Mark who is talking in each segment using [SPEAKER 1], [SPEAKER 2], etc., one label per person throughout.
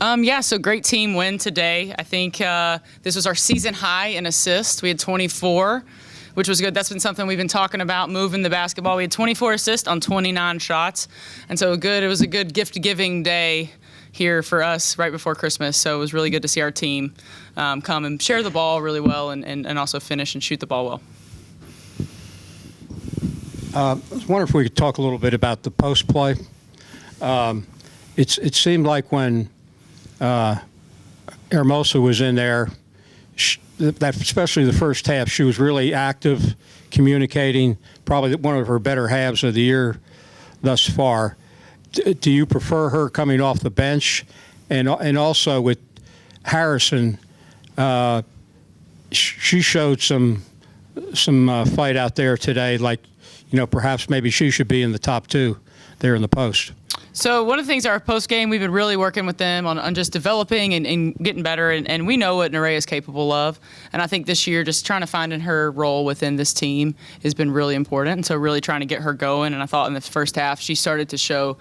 [SPEAKER 1] Yeah, so great team win today. I think this was our season high in assists. We had 24, which was good. That's been something we've been talking about, moving the basketball. We had 24 assists on 29 shots, and so good. It was a good gift-giving day here for us right before Christmas, so it was really good to see our team come and share the ball really well and also finish and shoot the ball well.
[SPEAKER 2] I was wondering if we could talk a little bit about the post play. It seemed like when Hermosa was in there, especially the first half, she was really active, communicating, probably one of her better halves of the year thus far. Do you prefer her coming off the bench? And also with Harrison, she showed some fight out there today, like, perhaps maybe she should be in the top two there in the post.
[SPEAKER 1] So one of the things, our post game, we've been really working with them on just developing and getting better, and we know what Nerea is capable of. And I think this year, just trying to find in her role within this team has been really important. And so really trying to get her going. And I thought in the first half, she started to show,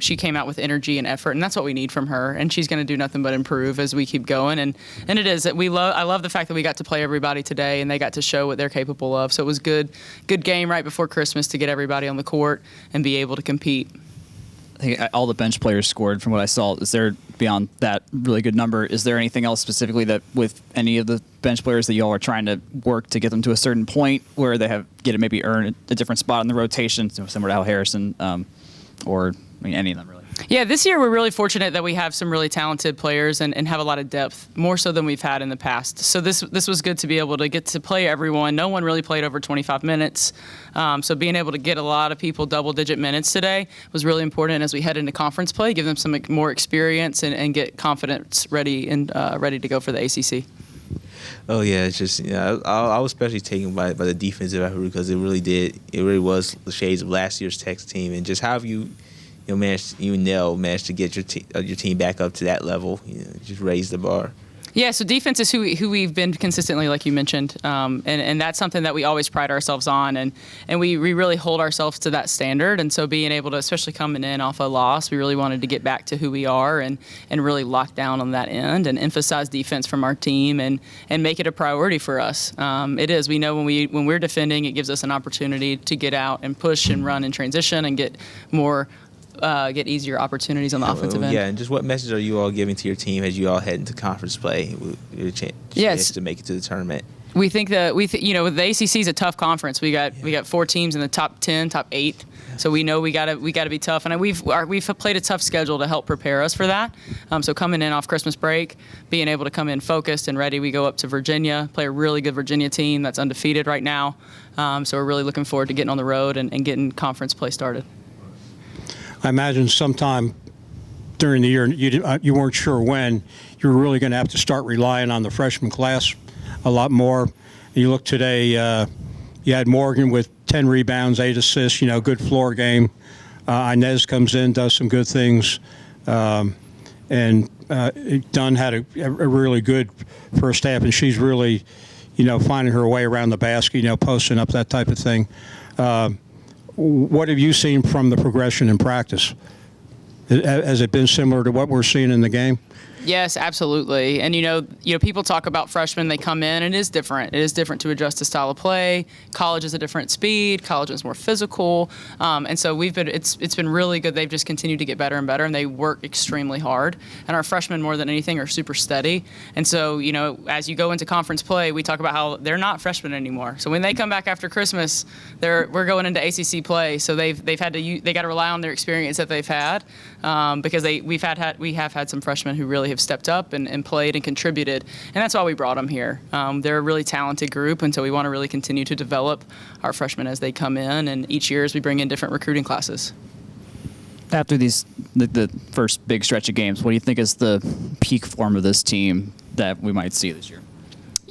[SPEAKER 1] she came out with energy and effort, and that's what we need from her. And she's going to do nothing but improve as we keep going. And it is that I love the fact that we got to play everybody today, and they got to show what they're capable of. So it was good game right before Christmas to get everybody on the court and be able to compete.
[SPEAKER 3] I think all the bench players scored from what I saw. Is there, beyond that really good number, is there anything else specifically that with any of the bench players that y'all are trying to work to get them to a certain point where they maybe earn a different spot in the rotation, similar to Al Harrison, or any of them really?
[SPEAKER 1] Yeah, this year we're really fortunate that we have some really talented players and have a lot of depth, more so than we've had in the past. So this was good to be able to get to play everyone. No one really played over 25 minutes. So being able to get a lot of people double-digit minutes today was really important as we head into conference play, give them some more experience and get confidence ready to go for the ACC.
[SPEAKER 4] Oh yeah, it's just I was especially taken by the defensive effort because it really was the shades of last year's Texas team, and just how have you managed to get your team back up to that level, just raise the bar.
[SPEAKER 1] Yeah, so defense is who we've been consistently, like you mentioned, and that's something that we always pride ourselves on, and we really hold ourselves to that standard. And so being able to, especially coming in off a loss, we really wanted to get back to who we are and really lock down on that end and emphasize defense from our team and make it a priority for us. It is. We know when we're defending, it gives us an opportunity to get out and push and run in transition and get easier opportunities on the offensive end.
[SPEAKER 4] Yeah, and just what message are you all giving to your team as you all head into conference play with your chance to make it to the tournament?
[SPEAKER 1] We think that the ACC is a tough conference. We got 4 teams in the top 10, top 8. So we know we got to be tough, and we've played a tough schedule to help prepare us for that. So coming in off Christmas break, being able to come in focused and ready, we go up to Virginia, play a really good Virginia team that's undefeated right now. So we're really looking forward to getting on the road and getting conference play started.
[SPEAKER 2] I imagine sometime during the year, you weren't sure when, you were really going to have to start relying on the freshman class a lot more. You look today, you had Morgan with 10 rebounds, 8 assists, good floor game. Inez comes in, does some good things. And Dunn had a really good first half, and she's really, finding her way around the basket, posting up, that type of thing. What have you seen from the progression in practice? Has it been similar to what we're seeing in the game?
[SPEAKER 1] Yes, absolutely. And people talk about freshmen, they come in, and it is different. It is different to adjust to style of play. College is a different speed. College is more physical. And so it's been really good. They've just continued to get better and better, and they work extremely hard. And our freshmen, more than anything, are super steady. And so, as you go into conference play, we talk about how they're not freshmen anymore. So when they come back after Christmas, we're going into ACC play. So they got to rely on their experience that they've had because we have had some freshmen who really have stepped up and played and contributed, and that's why we brought them here. They're a really talented group, and so we want to really continue to develop our freshmen as they come in, and each year as we bring in different recruiting classes.
[SPEAKER 3] After the first big stretch of games, what do you think is the peak form of this team that we might see this year?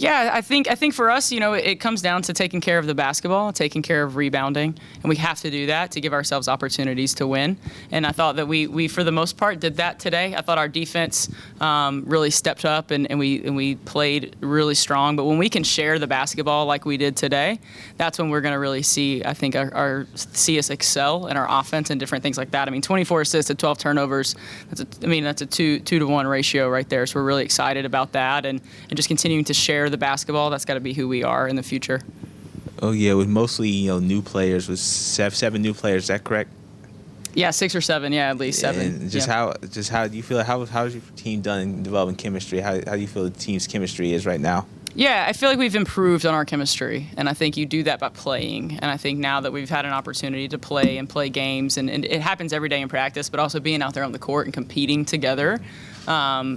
[SPEAKER 1] Yeah, I think for us, it comes down to taking care of the basketball, taking care of rebounding, and we have to do that to give ourselves opportunities to win. And I thought that we for the most part did that today. I thought our defense really stepped up and we played really strong. But when we can share the basketball like we did today, that's when we're going to really see, I think, see us excel in our offense and different things like that. I mean, 24 assists to 12 turnovers. That's a 2-to-1 ratio right there. So we're really excited about that and just continuing to share the basketball. That's got to be who we are in the future.
[SPEAKER 4] Oh yeah, with mostly new players, with seven new players. Is that correct?
[SPEAKER 1] Yeah, 6 or 7. Yeah, at least 7.
[SPEAKER 4] And how do you feel? How's your team done in developing chemistry? How do you feel the team's chemistry is right now?
[SPEAKER 1] Yeah, I feel like we've improved on our chemistry, and I think you do that by playing. And I think now that we've had an opportunity to play games, and it happens every day in practice, but also being out there on the court and competing together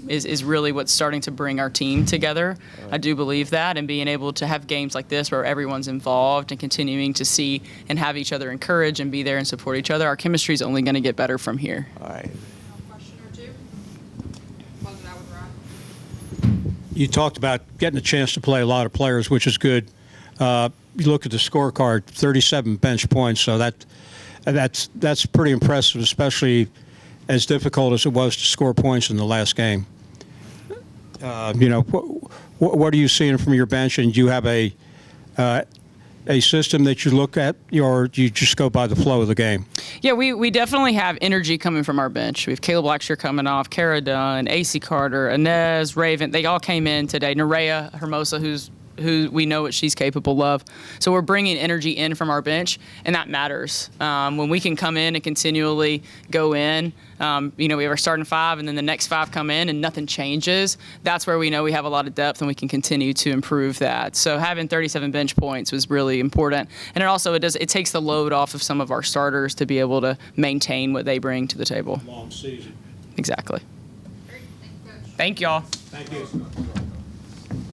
[SPEAKER 1] is really what's starting to bring our team together. I do believe that, and being able to have games like this where everyone's involved and continuing to see and have each other encourage and be there and support each other, our chemistry is only going to get better from here.
[SPEAKER 4] All right.
[SPEAKER 5] Question or two? Close it out with Ryan.
[SPEAKER 2] You talked about getting a chance to play a lot of players, which is good. You look at the scorecard, 37 bench points, so that's pretty impressive, especially as difficult as it was to score points in the last game. What are you seeing from your bench, and do you have a system that you look at, or do you just go by the flow of the game?
[SPEAKER 1] Yeah, we definitely have energy coming from our bench. We have Caleb Blackshear coming off, Kara Dunn, AC Carter, Inez, Raven. They all came in today. Nerea Hermosa, who we know what she's capable of. So we're bringing energy in from our bench, and that matters. When we can come in and continually go in, we have our starting 5, and then the next 5 come in, and nothing changes. That's where we know we have a lot of depth, and we can continue to improve that. So having 37 bench points was really important, and it takes the load off of some of our starters to be able to maintain what they bring to the table.
[SPEAKER 2] Long season.
[SPEAKER 1] Exactly.
[SPEAKER 5] Great. Thank you, Coach.
[SPEAKER 1] Thank y'all.
[SPEAKER 2] Thank you.